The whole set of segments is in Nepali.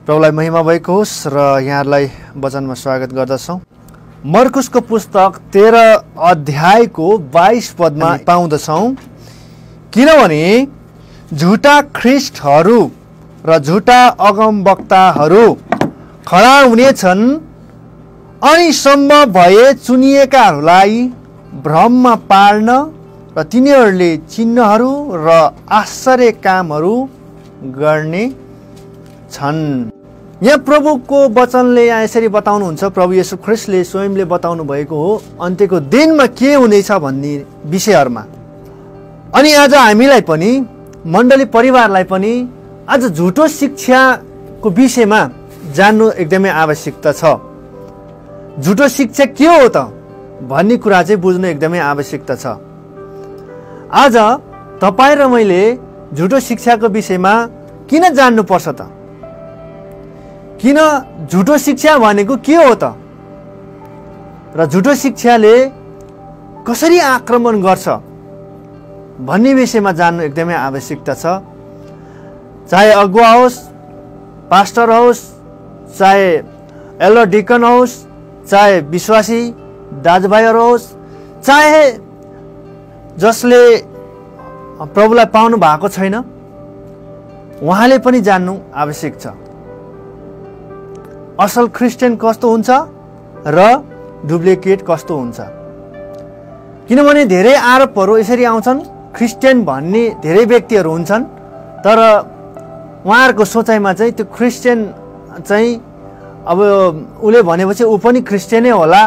प्रभुलाई महिमा भएको होस् र यहाँहरूलाई वचनमा स्वागत गर्दछौँ। मर्कुसको पुस्तक 13 अध्यायको 22 पदमा पाउँदछौँ, किनभने झुटा ख्रिस्टहरू र झुटा अगमवक्ताहरू खडा हुनेछन् अनि सम्भव भए चुनिएकाहरूलाई भ्रममा पार्न र तिनीहरूले चिन्हहरू र आश्चर्य कामहरू गर्ने छन्। यहाँ प्रभुको वचनले यहाँ यसरी बताउनुहुन्छ, प्रभु येशू ख्रिस्टले स्वयंले बताउनु भएको हो अन्त्यको दिनमा के हुनेछ भन्ने विषयहरूमा। अनि आज हामीलाई पनि, मण्डली परिवारलाई पनि आज झुटो शिक्षाको विषयमा जान्नु एकदमै आवश्यकता छ। झुटो शिक्षा के हो त भन्ने कुरा चाहिँ बुझ्नु एकदमै आवश्यकता छ। आज तपाईँ र मैले झुटो शिक्षाको विषयमा किन जान्नुपर्छ त? किन झुटो शिक्षा भनेको के हो त र झुटो शिक्षाले कसरी आक्रमण गर्छ भन्ने विषयमा जान्नु एकदमै आवश्यकता छ। चाहे अगुवा होस्, पास्टर होस्, चाहे एल्डर डिकन होस्, चाहे विश्वासी दाजुभाइहरू होस्, चाहे जसले प्रभुलाई पाउनु भएको छैन, उहाँले पनि जान्नु आवश्यक छ। असल क्रिस्चियन कस्तो हुन्छ र डुप्लिकेट कस्तो हुन्छ। किनभने धेरै आरोपहरू यसरी आउँछन्, क्रिस्चियन भन्ने धेरै व्यक्तिहरू हुन्छन्, तर उहाँहरूको सोचाइमा चाहिँ त्यो क्रिस्चियन चाहिँ अब उसले भनेपछि ऊ पनि क्रिस्चियनै होला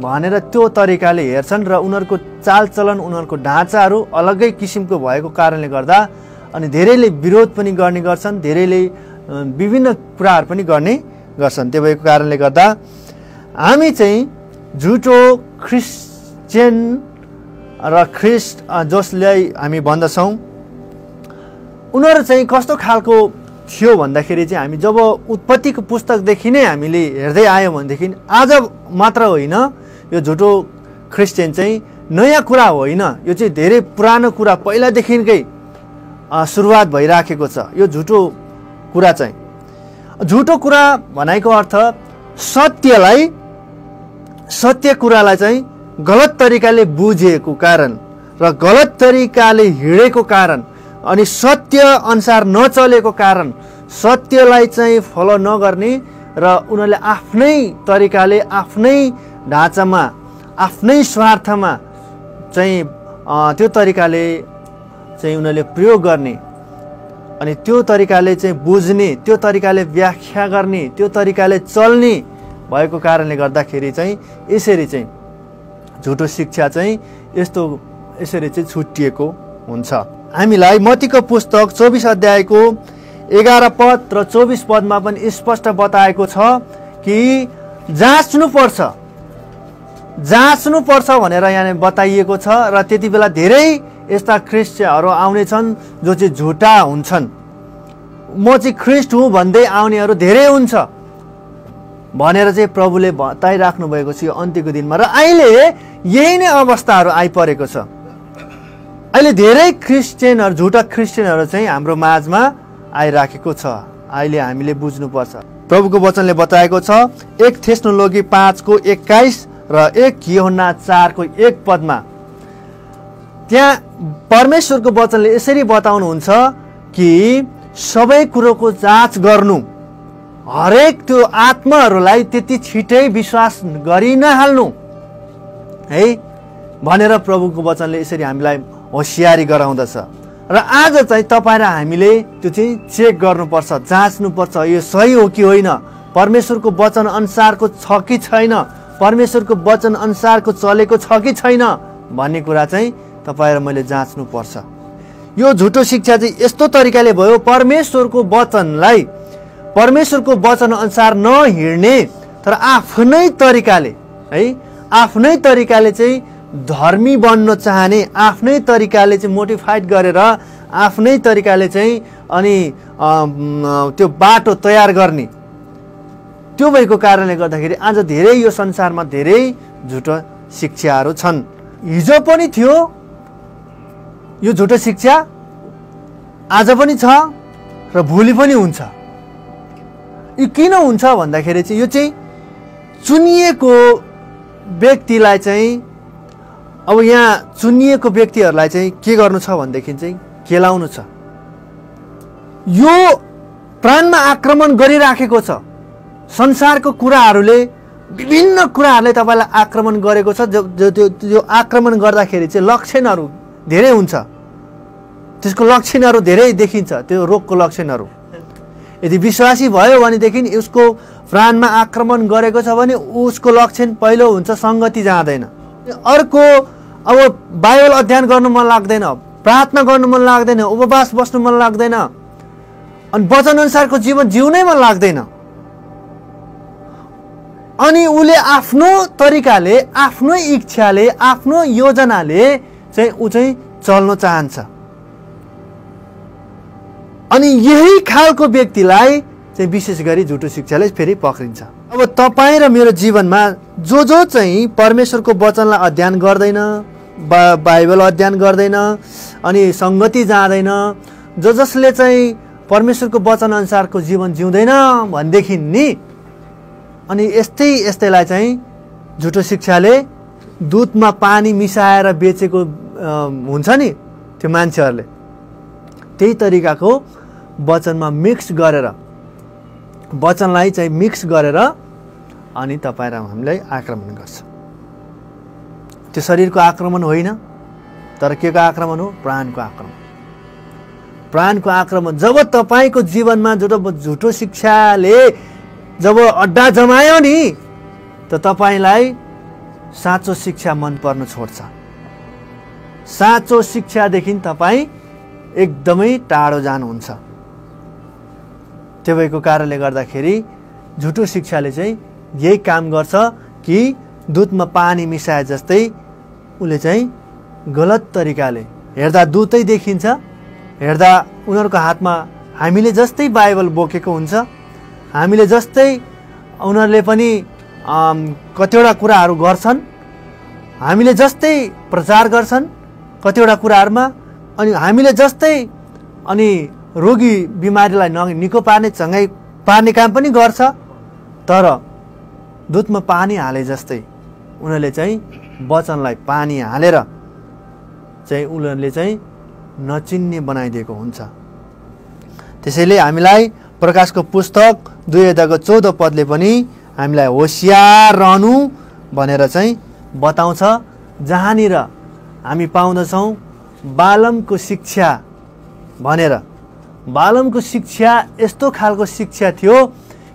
भनेर त्यो तरिकाले हेर्छन् र उनीहरूको चालचलन, उनीहरूको ढाँचाहरू अलग्गै किसिमको भएको कारणले गर्दा अनि धेरैले विरोध पनि गर्ने गर्छन्, धेरैले विभिन्न कुराहरू पनि गर्ने गर्छन्। त्यो भएको कारणले गर्दा हामी चाहिँ झुटो क्रिस्चियन र ख्रिस्ट जसलाई हामी भन्दछौँ, उनीहरू चाहिँ कस्तो खालको थियो भन्दाखेरि चाहिँ हामी जब उत्पत्तिको पुस्तकदेखि नै हामीले हेर्दै आयौँ भनेदेखि आज मात्र होइन, यो झुटो क्रिस्चियन चाहिँ नयाँ कुरा होइन, यो चाहिँ धेरै पुरानो कुरा पहिलादेखिकै सुरुवात भइराखेको छ। यो झुटो कुरा चाहिँ, झुटो कुरा भनेको अर्थ सत्य कुरालाई चाहिँ गलत तरिकाले बुझेको कारण र गलत तरिकाले हिँडेको कारण अनि सत्य अनुसार नचलेको कारण, सत्यलाई चाहिँ फलो नगर्ने र उनीहरूले आफ्नै तरिकाले, आफ्नै ढाँचामा, आफ्नै स्वार्थमा चाहिँ त्यो तरिकाले चाहिँ उनीहरूले प्रयोग गर्ने अनि त्यो तरिकाले चाहिँ बुझ्ने, त्यो तरिकाले व्याख्या गर्ने, त्यो तरिकाले चल्ने भएको कारणले गर्दाखेरि चाहिँ यसरी चाहिँ झुटो शिक्षा चाहिँ यसरी चाहिँ छुट्टिएको हुन्छ। हामीलाई मत्तीको पुस्तक 24 अध्यायको 11 पद र 24 पदमा पनि स्पष्ट बताएको छ कि जाँच्नुपर्छ भनेर यहाँ बताइएको छ र त्यति बेला धेरै यस्ता ख्रिस्टहरू आउनेछन् जो चाहिँ झुटा हुन्छन्। म चाहिँ ख्रिस्ट हुँ भन्दै आउनेहरू धेरै हुन्छ भनेर चाहिँ प्रभुले बताइराख्नु भएको छ यो अन्त्यको दिनमा। र अहिले यही नै अवस्थाहरू आइपरेको छ। अहिले धेरै क्रिस्चियनहरू, झुटा क्रिस्चियनहरू चाहिँ हाम्रो माझमा आइराखेको छ। अहिले हामीले बुझ्नुपर्छ। प्रभुको वचनले बताएको छ 1 थेस्सलोनिके 5को 21 र 1 यूहन्ना 4को 1 पदमा, त्यहाँ परमेश्वरको वचनले यसरी बताउनुहुन्छ कि सबै कुरोको जाँच गर्नु, हरेक त्यो आत्माहरूलाई त्यति छिटै विश्वास गरि नहाल्नु है भनेर प्रभुको वचनले यसरी हामीलाई होसियारी गराउँदछ। र आज चाहिँ तपाईँ र हामीले त्यो चाहिँ चेक गर्नुपर्छ, जाँच्नुपर्छ, यो सही हो कि होइन, परमेश्वरको वचन अनुसारको छ कि छैन, परमेश्वरको वचन अनुसारको चलेको छ कि छैन भन्ने कुरा चाहिँ तपाईँ र मैले जाँच्नुपर्छ। यो झुटो शिक्षा चाहिँ यस्तो तरिकाले भयो, परमेश्वरको वचन अनुसार नहिँड्ने तर आफ्नै तरिकाले है, आफ्नै तरिकाले चाहिँ धर्मी बन्न चाहने, आफ्नै तरिकाले चाहिँ मोटिफाइड गरेर आफ्नै तरिकाले चाहिँ अनि त्यो बाटो तयार गर्ने, त्यो भएको कारणले गर्दाखेरि आज धेरै यो संसारमा धेरै झुटो शिक्षाहरू छन्। हिजो पनि थियो यो झुटो शिक्षा, आज पनि छ र भोलि पनि हुन्छ। यो किन हुन्छ भन्दाखेरि चाहिँ यो चाहिँ चुनिएको व्यक्तिलाई चाहिँ अब यहाँ चुनिएको व्यक्तिहरूलाई चाहिँ के गर्नु छ भनेदेखि चाहिँ केलाउनु छ। यो प्राणमा आक्रमण गरिराखेको छ। संसारको कुराहरूले विभिन्न कुराहरूले तपाईँलाई आक्रमण गरेको छ। जो आक्रमण गर्दाखेरि चाहिँ लक्षणहरू धेरै हुन्छ। त्यसको लक्षणहरू धेरै देखिन्छ, त्यो रोगको लक्षणहरू। यदि विश्वासी भयो भनेदेखि उसको प्राणमा आक्रमण गरेको छ भने उसको लक्षण पहिलो हुन्छ सङ्गति जाँदैन। अर्को अब बाइबल अध्ययन गर्नु मन लाग्दैन, प्रार्थना गर्नु मन लाग्दैन, उपवास बस्नु मन लाग्दैन, अनि वचनअनुसारको जीवन जिउनै मन लाग्दैन। अनि उसले आफ्नो तरिकाले, आफ्नो इच्छाले, आफ्नो योजनाले चाहिँ ऊ चाहिँ चल्न चाहन्छ। अनि यही खालको व्यक्तिलाई चाहिँ विशेष गरी झुटो शिक्षाले फेरि पक्रिन्छ। अब तपाईँ र मेरो जीवनमा जो चाहिँ परमेश्वरको वचनलाई अध्ययन गर्दैन, बाइबल अध्ययन गर्दैन, अनि सङ्गति जाँदैन, जसले चाहिँ परमेश्वरको वचन अनुसारको जीवन जिउँदैन भनेदेखि नि अनि यस्तैलाई चाहिँ झुटो शिक्षाले दुधमा पानी मिसाएर बेचेको हुन्छ नि त्यो मान्छेहरूले, त्यही तरिकाको वचनमा मिक्स गरेर, वचनलाई चाहिँ मिक्स गरेर अनि तपाईँ र हामीलाई आक्रमण गर्छ। त्यो शरीरको आक्रमण होइन, तर के को आक्रमण हो? प्राणको आक्रमण। प्राणको आक्रमण जब तपाईँको जीवनमा झुटो शिक्षाले जब अड्डा जमायो नि त तपाईँलाई साँचो शिक्षा मन पर्न छोड्छ। साँचो शिक्षादेखि तपाईँ एकदमै टाढो जानुहुन्छ। त्यो भएको कारणले गर्दाखेरि झुटो शिक्षाले चाहिँ यही काम गर्छ कि दुधमा पानी मिसाए जस्तै उसले चाहिँ गलत तरिकाले हेर्दा दुधै देखिन्छ, हेर्दा उनीहरूको हातमा हामीले जस्तै बाइबल बोकेको हुन्छ, हामीले जस्तै उनीहरूले पनि कतिवटा कुराहरू गर्छन्, हामीले जस्तै प्रचार गर्छन् कतिवटा कुराहरूमा, अनि हामीले जस्तै अनि रोगी बिमारीलाई निको पार्ने, चङ्गाइ पार्ने काम पनि गर्छ। तर दुधमा पानी हाले जस्तै उनीहरूले चाहिँ वचनलाई पानी हालेर चाहिँ उनीहरूले चाहिँ नचिन्ने बनाइदिएको हुन्छ। त्यसैले हामीलाई प्रकाशको पुस्तक 2:14 पनि हामीलाई होशियार रहनु भनेर चाहिँ बताउँछ, जहाँनिर हामी पाउँदछौँ बालमको शिक्षा भनेर। बालमको शिक्षा यस्तो खालको शिक्षा थियो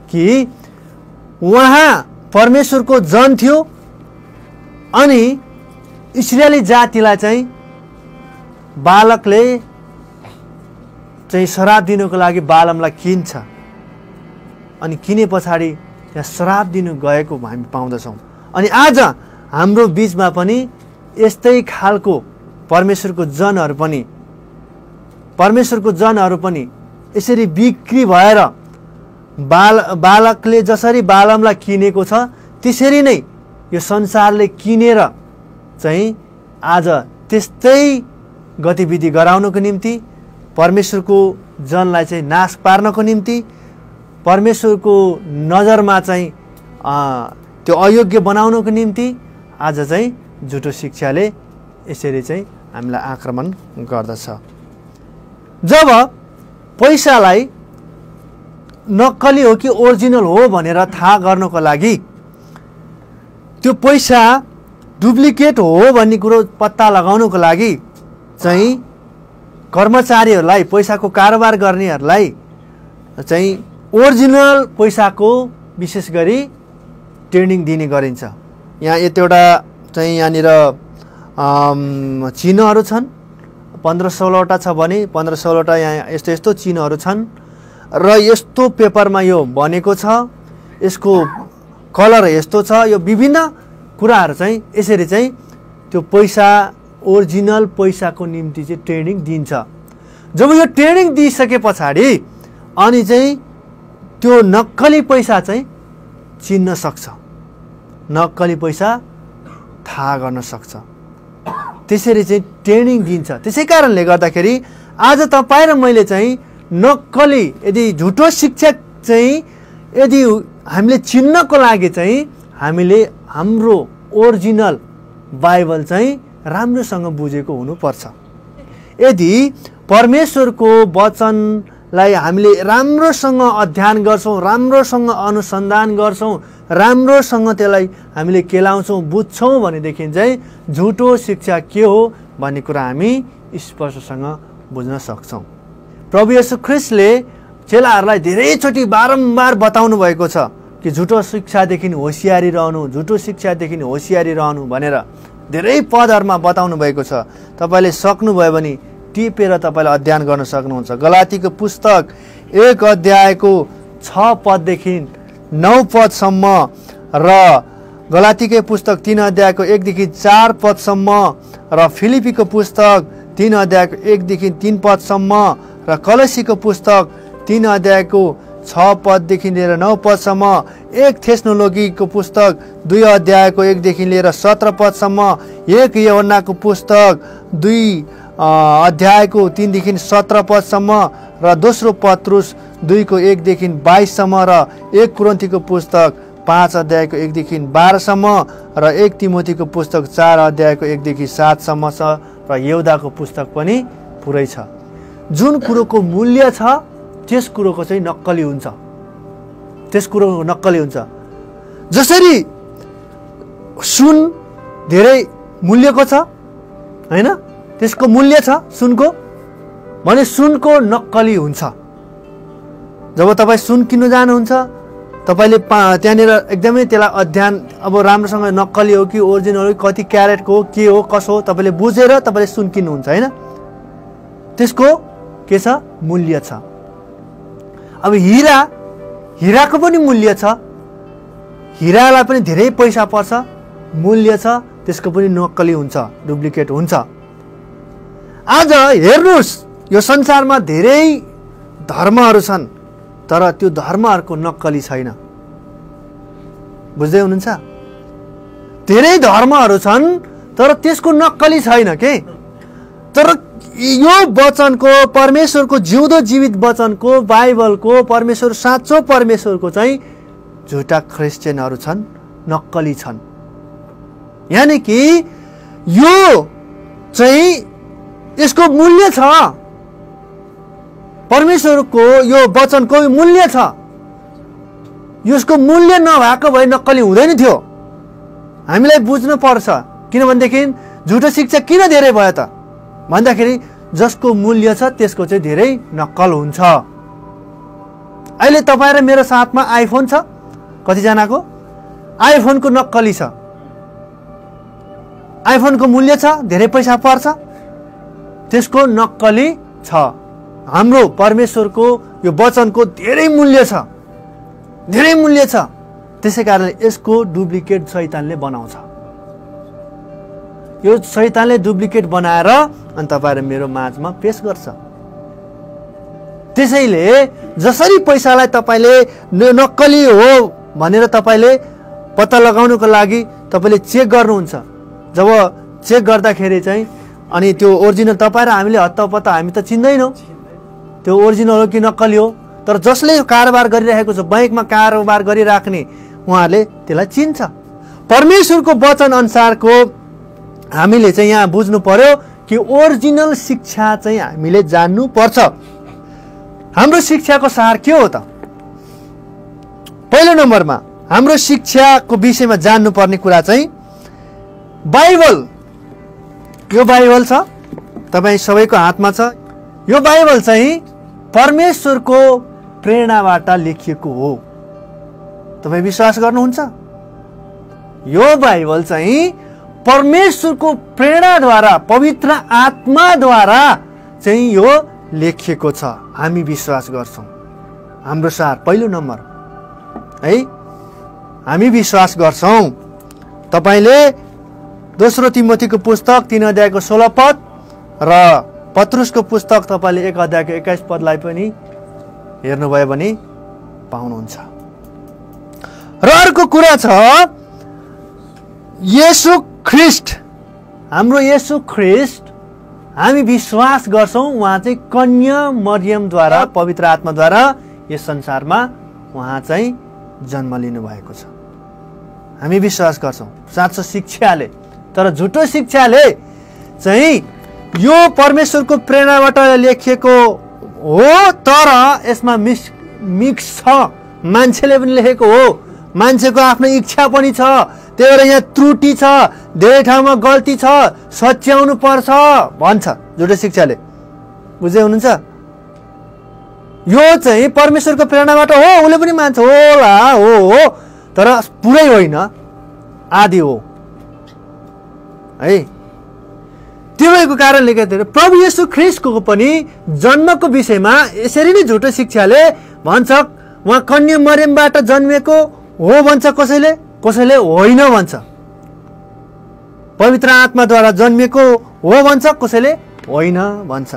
कि उहाँ परमेश्वरको जन थियो, अनि इस्राएली जातिलाई चाहिँ बालकले चाहिँ श्राप दिनुको लागि बालमलाई किन्छ, अनि किने पछाडि त्यहाँ श्राप दिनु गएको हामी पाउँदछौँ। अनि आज हाम्रो बिचमा पनि यस्तै खालको परमेश्वरको जनहरू पनि यसरी बिक्री भएर बालकले जसरी बालमलाई किनेको छ त्यसरी नै यो संसारले किनेर चाहिँ आज त्यस्तै गतिविधि गराउनको निम्ति, परमेश्वरको जनलाई चाहिँ नाश पार्नको निम्ति, परमेश्वरको नजरमा चाहिँ त्यो अयोग्य बनाउनको निम्ति आज चाहिँ झुटो शिक्षाले यसरी चाहिँ हामीलाई आक्रमण गर्दछ। जब पैसालाई नक्कली हो कि ओरिजिनल हो भनेर थाहा गर्नको लागि, त्यो पैसा डुप्लिकेट हो भन्ने कुरो पत्ता लगाउनको लागि चाहिँ कर्मचारीहरूलाई, पैसाको कारोबार गर्नेहरूलाई चाहिँ ओरिजिनल पैसाको विशेष गरी ट्रेनिङ दिने गरिन्छ। यहाँ यतिवटा चाहिँ यहाँनिर चिन्हहरू छन्, 15-16वटा छ भने 15-16वटा यहाँ यस्तो यस्तो चिन्हहरू छन् र यस्तो पेपरमा यो बनेको छ, यसको कलर यस्तो छ, यो विभिन्न कुराहरू चाहिँ यसरी चाहिँ त्यो पैसा ओरिजिनल पैसाको निम्ति चाहिँ ट्रेनिङ दिन्छ। जब यो ट्रेनिङ दिइसके पछाडि अनि चाहिँ त्यो नक्कली पैसा चाहिँ चिन्न सक्छ, नक्कली पैसा थाहा गर्न सक्छ। त्यसरी चाहिँ ट्रेनिङ दिन्छ। त्यसै कारणले गर्दाखेरि आज तपाईँ र मैले चाहिँ नक्कली, यदि झुटो शिक्षक चाहिँ यदि हामीले चिन्नको लागि चाहिँ हामीले हाम्रो ओरिजिनल बाइबल चाहिँ राम्रोसँग बुझेको हुनुपर्छ। यदि परमेश्वरको वचनलाई हामीले राम्रोसँग अध्ययन गर्छौँ, राम्रोसँग अनुसन्धान गर्छौँ, राम्रोसँग त्यसलाई हामीले केलाउँछौँ, बुझ्छौँ भनेदेखि चाहिँ झुटो शिक्षा के हो भन्ने कुरा हामी स्पष्टसँग बुझ्न सक्छौँ। प्रभु येशू ख्रीष्टले चेलाहरूलाई धेरैचोटि बारम्बार बताउनु भएको छ कि झुटो शिक्षादेखि होसियारी रहनु, झुटो शिक्षादेखि होसियारी रहनु भनेर धेरै पदहरूमा बताउनु भएको छ। तपाईँले सक्नुभयो भने टिपेर तपाईँले अध्ययन गर्न सक्नुहुन्छ। गलातीको पुस्तक 1 अध्यायको 6 पददेखि 9 पदसम्म र गलातीकै पुस्तक 3 अध्यायको 1 देखि 4 पदसम्म र फिलिपीको पुस्तक 3 अध्यायको 1 देखि 3 पदसम्म र कलसीको पुस्तक 3 अध्यायको 6 पददेखि लिएर 9 पदसम्म, 1 थेस्सलोनिकीको पुस्तक 2 अध्यायको 1 देखि लिएर 17 पदसम्म, 1 यूहन्नाको पुस्तक 2 अध्यायको 3 देखि 17 पदसम्म र दोस्रो पत्रुस 2 को 1 देखि 22 सम्म र 1 कुरिन्थीको पुस्तक 5 अध्यायको 1 देखि 12 सम्म र 1 तिमोथीको पुस्तक 4 अध्यायको 1 देखि 7 सम्म छ र यहुदाको पुस्तक पनि पुरै छ। जुन कुरोको मूल्य छ त्यस कुरोको चाहिँ नक्कली हुन्छ, त्यस कुरोको नक्कली हुन्छ। जसरी सुन धेरै मूल्यको छ हैन, त्यसको मूल्य छ सुनको भने सुनको नक्कली हुन्छ। जब तपाईँ सुन किन्नु जानुहुन्छ तपाईँले त्यहाँनिर एकदमै त्यसलाई अध्ययन अब राम्रोसँग नक्कली हो कि ओरिजिनल हो, कति क्यारेटको हो, के हो कसो हो तपाईँले बुझेर तपाईँले सुन किन्नुहुन्छ हैन। त्यसको के छ मूल्य छ। अब हिराको पनि मूल्य छ, हिरालाई पनि धेरै पैसा पर्छ, मूल्य छ, त्यसको पनि नक्कली हुन्छ, डुप्लिकेट हुन्छ। आज हेर्नुहोस् यो संसारमा धेरै धर्महरू छन् तर त्यो धर्महरूको नक्कली छैन। बुझ्दै हुनुहुन्छ? धेरै धर्महरू छन् तर त्यसको नक्कली छैन के। तर यो वचनको, परमेश्वरको जिउँदो जीवित वचनको, बाइबलको, परमेश्वर साँचो परमेश्वरको चाहिँ झुटा क्रिस्चियनहरू छन्, नक्कली छन्। यानी कि यो चाहिँ यसको मूल्य छ, परमेश्वरको यो वचनको मूल्य छ। यसको मूल्य नभएको भए नक्कली हुँदैन थियो। हामीलाई बुझ्नु पर्छ। किनभनेदेखि झुटो शिक्षा किन धेरै भयो त भन्दाखेरि जसको मूल्य छ त्यसको चाहिँ धेरै नक्कल हुन्छ। अहिले तपाईँ र मेरो साथमा आइफोन छ, कतिजनाको आइफोनको नक्कली छ, आइफोनको मूल्य छ, धेरै पैसा पर्छ, त्यसको नक्कली छ। हाम्रो परमेश्वरको यो वचनको धेरै मूल्य छ, धेरै मूल्य छ। त्यसै कारणले यसको डुप्लिकेट शैतानले बनाउँछ। यो शैतानले डुप्लिकेट बनाएर अनि तपाईँ र मेरो माझमा पेश गर्छ। त्यसैले जसरी पैसालाई तपाईँले नक्कली हो भनेर तपाईँले पत्ता लगाउनको लागि तपाईँले चेक गर्नुहुन्छ। जब चेक गर्दाखेरि चाहिँ अनि त्यो ओरिजिनल तपाईँ र हामीले हत्तपत्ता हामी त चिन्दैनौँ त्यो ओरिजिनल हो कि नक्कली हो। तर जसले कारोबार गरिरहेको छ, बैंकमा कारोबार गरिराख्ने, उहाँहरूले त्यसलाई चिन्छ। परमेश्वरको वचन अनुसारको हामीले चाहिँ यहाँ बुझ्नु पर्यो कि ओरिजिनल शिक्षा चाहिँ हामीले जान्नु पर्छ। हाम्रो शिक्षाको सार के हो त? पहिलो नम्बरमा हाम्रो शिक्षाको विषयमा जान्नुपर्ने कुरा चाहिँ बाइबल। यो बाइबल छ, तपाईँ सबैको हातमा छ। यो बाइबल चाहिँ परमेश्वरको प्रेरणाबाट लेखिएको हो। तपाईँ विश्वास गर्नुहुन्छ? यो बाइबल चाहिँ परमेश्वरको प्रेरणाद्वारा, पवित्र आत्माद्वारा चाहिँ यो लेखिएको छ। हामी विश्वास गर्छौँ। हाम्रो सार पहिलो नम्बर है, हामी विश्वास गर्छौँ। तपाईँले दोस्रो तिमोथीको पुस्तक 3 अध्यायको 16 पद र पत्रुसको पुस्तक तपाईँले 1 अध्यायको 21 पदलाई पनि हेर्नुभयो भने पाउनुहुन्छ। र अर्को कुरा छ येशू ख्रिस्ट, हाम्रो येशू ख्रिस्ट हामी विश्वास गर्छौँ उहाँ चाहिँ कन्या मरियमद्वारा, पवित्र आत्माद्वारा यस संसारमा उहाँ चाहिँ जन्म लिनुभएको छ। हामी विश्वास गर्छौँ साँचो शिक्षाले। तर झुटो शिक्षाले चाहिँ यो परमेश्वरको प्रेरणाबाट लेखिएको हो, तर यसमा मिक्स छ, मान्छेले पनि लेखेको हो, मान्छेको आफ्नो इच्छा पनि छ, त्यही भएर यहाँ त्रुटि छ, धेरै ठाउँमा गल्ती छ, सच्याउनु पर्छ भन्छ झुटो शिक्षाले। बुझ्दै हुनुहुन्छ? यो चाहिँ परमेश्वरको प्रेरणाबाट हो, उसले पनि मान्छ होला, हो, तर पुरै होइन, आदि हो है। त्यो भएको कारणले गर्दा प्रभु येशू ख्रीष्टको पनि जन्मको विषयमा यसरी नै झुटो शिक्षाले भन्छ उहाँ कन्या मरियमबाट जन्मेको हो भन्छ, कसैले होइन भन्छ। पवित्र आत्माद्वारा जन्मेको हो भन्छ, कसैले होइन भन्छ।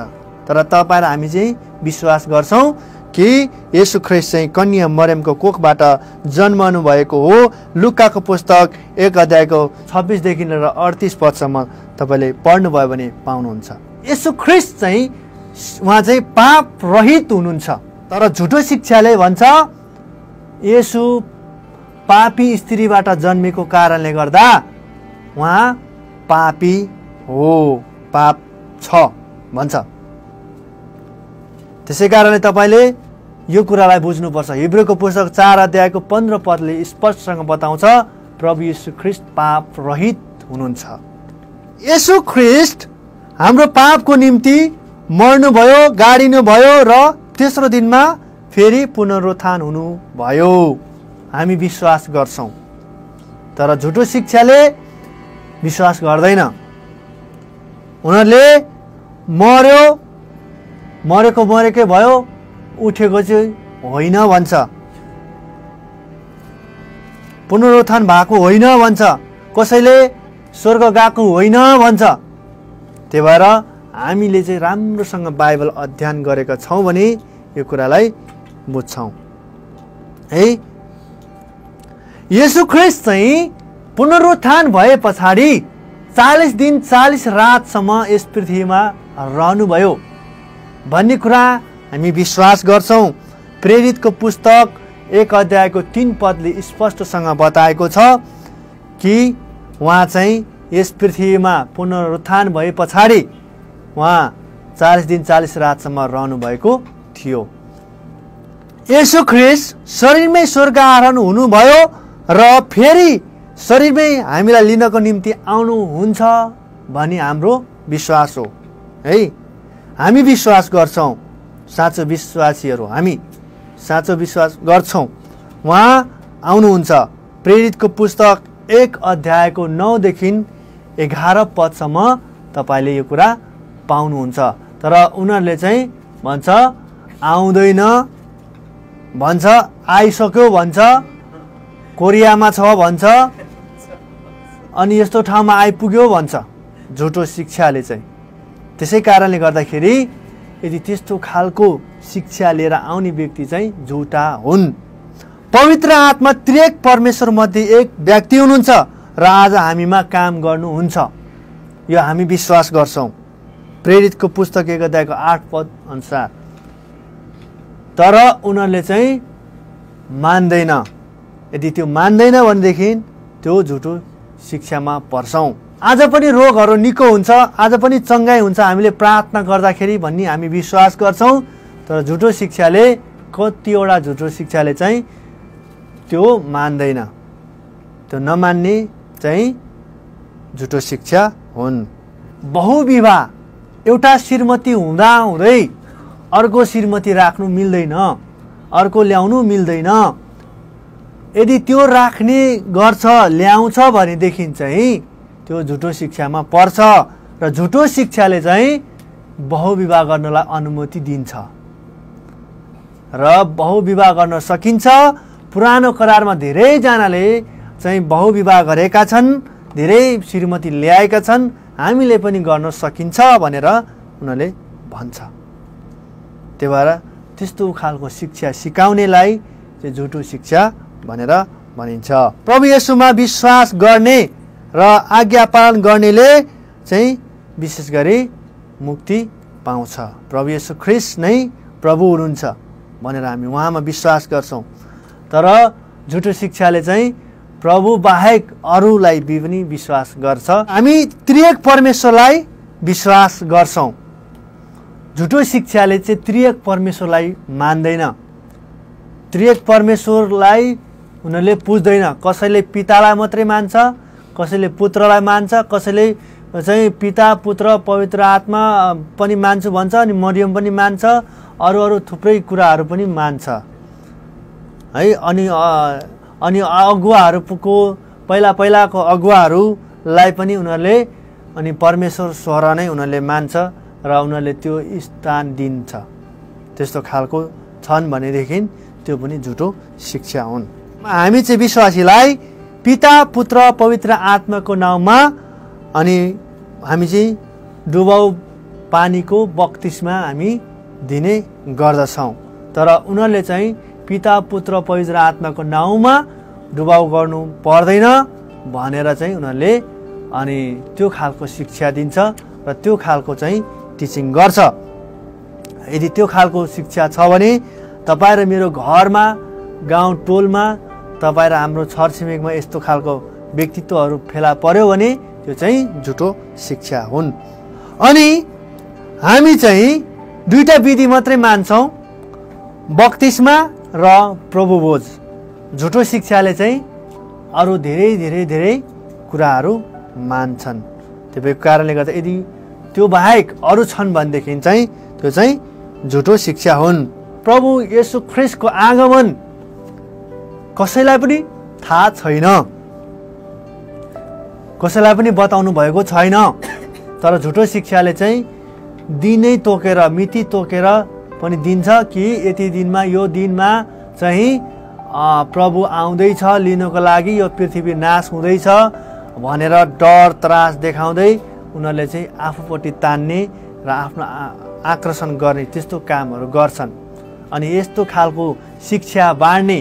तर तपाईँ र हामी चाहिँ विश्वास गर्छौँ कि येशू ख्रीष्ट चाहिँ कन्या मरियमको कोखबाट जन्मनु भएको हो। लुकाको पुस्तक 1 अध्यायको 26 देखि लिएर 38 पदसम्म तपाईँले पढ्नुभयो भने पाउनुहुन्छ। येशू ख्रीष्ट चाहिँ उहाँ चाहिँ पाप रहित हुनुहुन्छ। तर झुटो शिक्षाले भन्छ येशू पापी स्त्रीबाट जन्मेको कारणले गर्दा उहाँ पापी हो, पाप छ भन्छ। त्यसै कारणले तपाईँले यो कुरालाई बुझ्नुपर्छ। हिब्रूको पुस्तक 4 अध्यायको 15 पदले स्पष्टसँग बताउँछ प्रभु येशू ख्रीष्ट पाप रहित हुनुहुन्छ। येशू ख्रीष्ट हाम्रो पापको निम्ति मर्नुभयो, गाडिनुभयो र तेस्रो दिनमा फेरि पुनरुत्थान हुनुभयो। हामी विश्वास गर्छौँ। तर झुटो शिक्षाले विश्वास गर्दैन। उनीहरूले मरेकै भयो, उठेको चाहिँ होइन भन्छ, पुनरुत्थान भएको होइन भन्छ, कसैले स्वर्ग गएको होइन भन्छ। त्यही भएर हामीले चाहिँ राम्रोसँग बाइबल अध्ययन गरेका छौँ भने यो कुरालाई बुझ्छौँ है। येशू ख्रीष्ट चाहिँ पुनरुत्थान भए पछाडि 40 दिन 40 रातसम्म यस पृथ्वीमा रहनुभयो भन्ने कुरा हामी विश्वास गर्छौँ। प्रेरितको पुस्तक 1 अध्यायको 3 पदले स्पष्टसँग बताएको छ कि उहाँ चाहिँ यस पृथ्वीमा पुनरुत्थान भए पछाडि उहाँ 40 दिन 40 रातसम्म रहनुभएको थियो। येशू ख्रीष्ट शरीरमै स्वर्ग आरोहण हुनुभयो र फेरि शरीरमै हामीलाई लिनको निम्ति आउनुहुन्छ भनी हाम्रो विश्वास हो है। हामी विश्वास गर्छौँ, साँचो विश्वासीहरू हामी साँचो विश्वास गर्छौँ उहाँ आउनुहुन्छ। प्रेरितको पुस्तक 1 अध्यायको 9 देखि 11 पदसम्म तपाईँले यो कुरा पाउनुहुन्छ। तर उनीहरूले चाहिँ भन्छ आउँदैन भन्छ, आइसक्यो भन्छ, कोरियामा छ भन्छ, अनि यस्तो ठाउँमा आइपुग्यो भन्छ झुटो शिक्षाले चाहिँ। त्यसै कारणले गर्दाखेरि यदि त्यस्तो खालको शिक्षा लिएर आउने व्यक्ति चाहिँ झुटा हुन्। पवित्र आत्मा त्रिएक परमेश्वर मध्ये एक व्यक्ति हुनुहुन्छ र आज हामीमा काम गर्नुहुन्छ, यो हामी विश्वास गर्छौँ प्रेरितको पुस्तक 1 अध्यायको 8 पद अनुसार। तर उनीहरूले चाहिँ मान्दैन। यदि त्यो मान्दैन भनेदेखि त्यो झुटो शिक्षामा पर्छौँ। आज पनि रोगहरू निको हुन्छ, आज पनि चङ्गाई हुन्छ हामीले प्रार्थना गर्दाखेरि भन्ने हामी विश्वास गर्छौँ। तर झुटो शिक्षाले, कतिवटा झुटो शिक्षाले चाहिँ त्यो मान्दैन। त्यो नमान्ने चाहिँ झुटो शिक्षा हुन्। बहुविवाह, एउटा श्रीमती हुँदा हुँदै अर्को श्रीमती राख्नु मिल्दैन, अर्को ल्याउनु मिल्दैन। यदि त्यो राख्ने गर्छ, ल्याउँछ भनेदेखि चाहिँ त्यो झुटो शिक्षामा पर्छ र झुटो शिक्षाले चाहिँ बहुविवाह गर्नलाई अनुमति दिन्छ र बहुविवाह गर्न सकिन्छ। पुरानो करारमा धेरैजनाले चाहिँ बहुविवाह गरेका छन्, धेरै श्रीमती ल्याएका छन्, हामीले पनि गर्न सकिन्छ भनेर उनीहरूले भन्छ। त्यही भएर त्यस्तो खालको शिक्षा सिकाउनेलाई चाहिँ झुटो शिक्षा भनेर भनिन्छ। प्रभु येशूमा विश्वास गर्ने र आज्ञा पालन गर्नेले चाहिँ विशेष गरी मुक्ति पाउँछ। प्रभु येशू ख्रीष्ट नै प्रभु हुनुहुन्छ भनेर हामी उहाँमा विश्वास गर्छौँ। तर झुटो शिक्षाले चाहिँ प्रभु बाहेक अरूलाई पनि विश्वास गर्छ। हामी त्रिएक परमेश्वरलाई विश्वास गर्छौँ। झुटो शिक्षाले चाहिँ त्रिएक परमेश्वरलाई मान्दैन। त्रिएक परमेश्वरलाई उनीहरूले पुज्दैन। कसैले पितालाई मात्रै मान्छ, कसैले पुत्रलाई मान्छ, कसैले चाहिँ पिता पुत्र पवित्र आत्मा पनि मान्छु भन्छ, अनि मरियम पनि मान्छ, अरू थुप्रै कुराहरू पनि मान्छ है। अनि अगुवाहरूको पहिलाको अगुवाहरूलाई पनि उनीहरूले अनि परमेश्वर स्वर नै उनीहरूले मान्छ र उनीहरूले त्यो स्थान दिन्छ। त्यस्तो खालको छन् भनेदेखि त्यो पनि झुटो शिक्षा हुन्। हामी चाहिँ विश्वासीलाई पिता पुत्र पवित्र आत्माको नाउँमा अनि हामी चाहिँ डुबाउ पानीको बक्तिस्मा हामी दिने गर्दछौँ। तर उनीहरूले चाहिँ पिता पुत्र पवित्र आत्माको नाउँमा डुबाउ गर्नु पर्दैन भनेर चाहिँ उनीहरूले अनि त्यो खालको शिक्षा दिन्छ र त्यो खालको चाहिँ टिचिङ गर्छ। यदि त्यो खालको शिक्षा छ भने तपाईँ र मेरो घरमा गाउँ टोलमा तपाईँ र हाम्रो छरछिमेकमा यस्तो खालको व्यक्तित्वहरू फेला पर्यो भने त्यो चाहिँ झुटो शिक्षा हुन्। अनि हामी चाहिँ दुईटा विधि मात्रै मान्छौँ, बक्तिस्मा र प्रभुभोज। झुटो शिक्षाले चाहिँ अरू धेरै कुराहरू मान्छन्। त्यो कारणले गर्दा यदि त्यो बाहेक अरू छन् भनेदेखि चाहिँ त्यो चाहिँ झुटो शिक्षा हुन्। प्रभु येशू ख्रिस्टको आगमन कसैलाई पनि थाहा छैन, कसैलाई पनि बताउनु भएको छैन। तर झुटो शिक्षाले चाहिँ दिनै तोकेर मिति तोकेर पनि दिन्छ कि यति दिनमा यो दिनमा चाहिँ प्रभु आउँदैछ लिनको लागि, यो पृथ्वी नाश हुँदैछ भनेर डर त्रास देखाउँदै उनीहरूले चाहिँ आफूपट्टि तान्ने र आफ्नो आकर्षण गर्ने त्यस्तो कामहरू गर्छन्। अनि यस्तो खालको शिक्षा बाँड्ने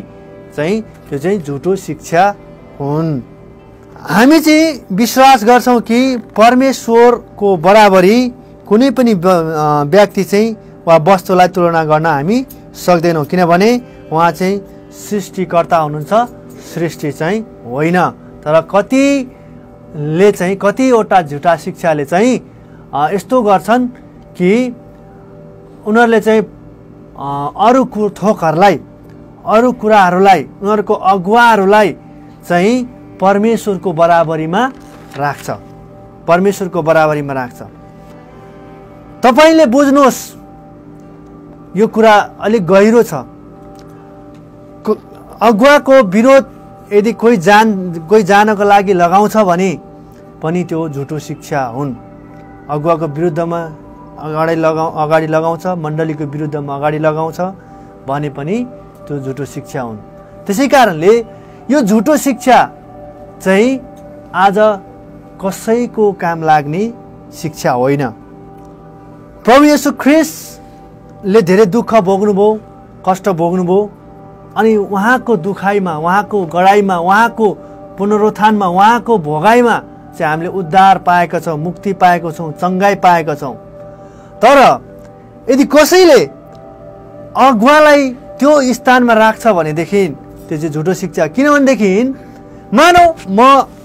चाहिँ त्यो चाहिँ झुटो शिक्षा हुन्। हामी चाहिँ विश्वास गर्छौँ कि परमेश्वरको बराबरी कुनै पनि व्यक्ति चाहिँ वा वस्तुलाई तुलना गर्न हामी सक्दैनौँ, किनभने उहाँ चाहिँ सृष्टिकर्ता हुनुहुन्छ, सृष्टि चाहिँ होइन। तर कतिले चाहिँ कतिवटा झुटा शिक्षाले चाहिँ यस्तो गर्छन् कि उनीहरूले चाहिँ अरू थोकहरूलाई, अरू कुराहरूलाई, उनीहरूको अगुवाहरूलाई चाहिँ परमेश्वरको बराबरीमा राख्छ, परमेश्वरको बराबरीमा राख्छ। तपाईँले बुझ्नुहोस् यो कुरा अलिक गहिरो छ। अगुवाको विरोध यदि कोही जानको लागि लगाउँछ भने पनि त्यो झुटो शिक्षा हुन्। अगुवाको विरुद्धमा अगाडि लगाउँछ, मण्डलीको विरुद्धमा अगाडि लगाउँछ भने पनि त्यो झुटो शिक्षा हुन्। त्यसै कारणले यो झुटो शिक्षा चाहिँ आज कसैको काम लाग्ने शिक्षा होइन। प्रभु येशू ख्रिस्टले धेरै दुःख भोग्नुभयो, कष्ट भोग्नुभयो, अनि उहाँको दुखाइमा, उहाँको गडाइमा, उहाँको पुनरुत्थानमा, उहाँको भोगाइमा चाहिँ हामीले उद्धार पाएका छौँ, मुक्ति पाएको छौँ, चङ्गाई पाएका छौँ। तर यदि कसैले अगुवालाई त्यो स्थानमा राख्छ भनेदेखि त्यो चाहिँ झुटो शिक्षा। किनभनेदेखि मानौ म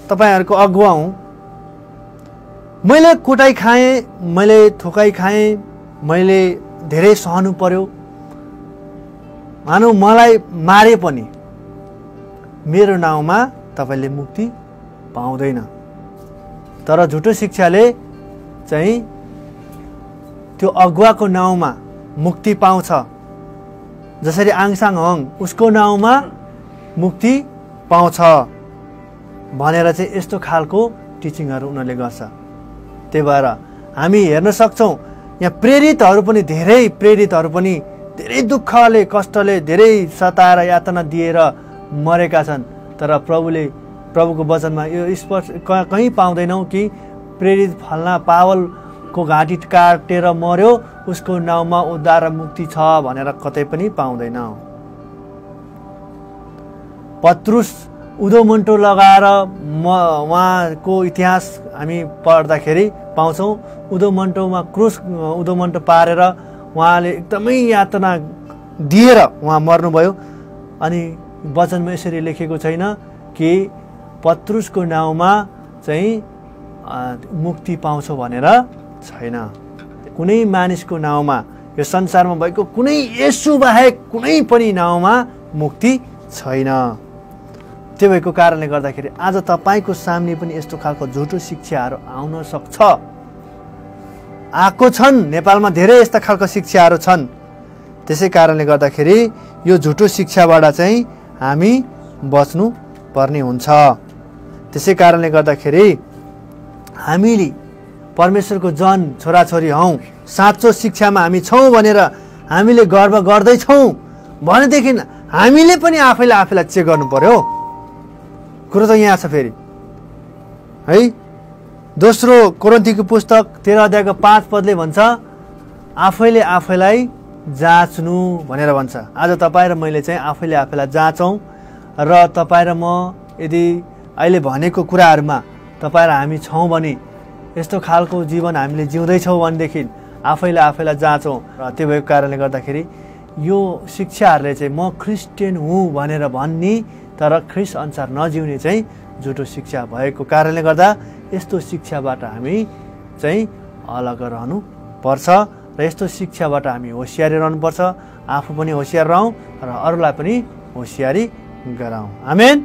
तपाईँहरूको अगुवा हुँ, मैले कुटाइ खाएँ, मैले थोकाइ खाएँ, मैले धेरै सहनु पर्यो, मानौ मलाई मारे पनि मेरो नाउँमा तपाईँले मुक्ति पाउँदैन। तर झुटो शिक्षाले चाहिँ त्यो अगुवाको नाउँमा मुक्ति पाउँछ। जसरी आङसाङ हङ उसको नाउँमा मुक्ति पाउँछ भनेर चाहिँ यस्तो खालको टिचिङहरू उनीहरूले गर्छ। त्यही भएर हामी हेर्न सक्छौँ यहाँ प्रेरितहरू पनि धेरै दुःखले कष्टले धेरै सताएर यातना दिएर मरेका छन्। तर प्रभुको वचनमा यो स्पष्ट कहीँ पाउँदैनौँ कि प्रेरित फल्ना पावलको घाँटी काटेर मर्यो उसको नाउँमा उद्धार र मुक्ति छ भनेर कतै पनि पाउँदैनौँ। पत्रुस उदोमन्टो लगाएर उहाँको इतिहास हामी पढ्दाखेरि पाउँछौँ। उदोमन्टोमा उदोमन्टो पारेर उहाँले एकदमै यातना दिएर उहाँ मर्नुभयो। अनि वचनमा यसरी लेखेको छैन कि पत्रुसको नाउँमा चाहिँ मुक्ति पाउँछौ भनेर छैन। कुनै मानिसको नाउँमा, यो संसारमा भएको कुनै येशू बाहेक कुनै पनि नाउँमा मुक्ति छैन। त्यो भएको कारणले गर्दाखेरि आज तपाईँको सामने पनि यस्तो खालको झुटो शिक्षाहरू आउन सक्छ, आएको छन्। नेपालमा धेरै यस्ता खालको शिक्षाहरू छन्। त्यसै कारणले गर्दाखेरि यो झुटो शिक्षाबाट चाहिँ हामी बच्नु पर्ने हुन्छ। त्यसै कारणले गर्दाखेरि हामीले परमेश्वरको जन छोराछोरी हौँ, साँचो शिक्षामा हामी छौँ भनेर हामीले गर्व गर्दैछौँ भनेदेखि हामीले पनि आफैलाई चेक गर्नु पर्यो। कुरो त यहाँ छ फेरि है। दोस्रो कोरिन्थीको पुस्तक 13 अध्यायको 5 पदले भन्छ आफैले आफैलाई जाँच्नु भनेर भन्छ। आज तपाईँ र मैले चाहिँ आफैले आफैलाई जाँचौँ र तपाईँ र म यदि अहिले भनेको कुराहरूमा तपाईँ र हामी छौँ भने, यस्तो खालको जीवन हामीले जिउँदैछौँ भनेदेखि आफैले आफैलाई जाँचौँ। र त्यो भएको कारणले गर्दाखेरि यो शिक्षाहरूले चाहिँ म क्रिस्चियन हुँ भनेर भन्ने तर ख्रिस्ट अनुसार नजिउने चाहिँ झुटो शिक्षा भएको कारणले गर्दा यस्तो शिक्षाबाट हामी चाहिँ अलग रहनु पर्छ र यस्तो शिक्षाबाट हामी होसियारी रहनुपर्छ। आफू पनि होसियार रहौँ र अरूलाई पनि होसियारी गराउँ। आमेन।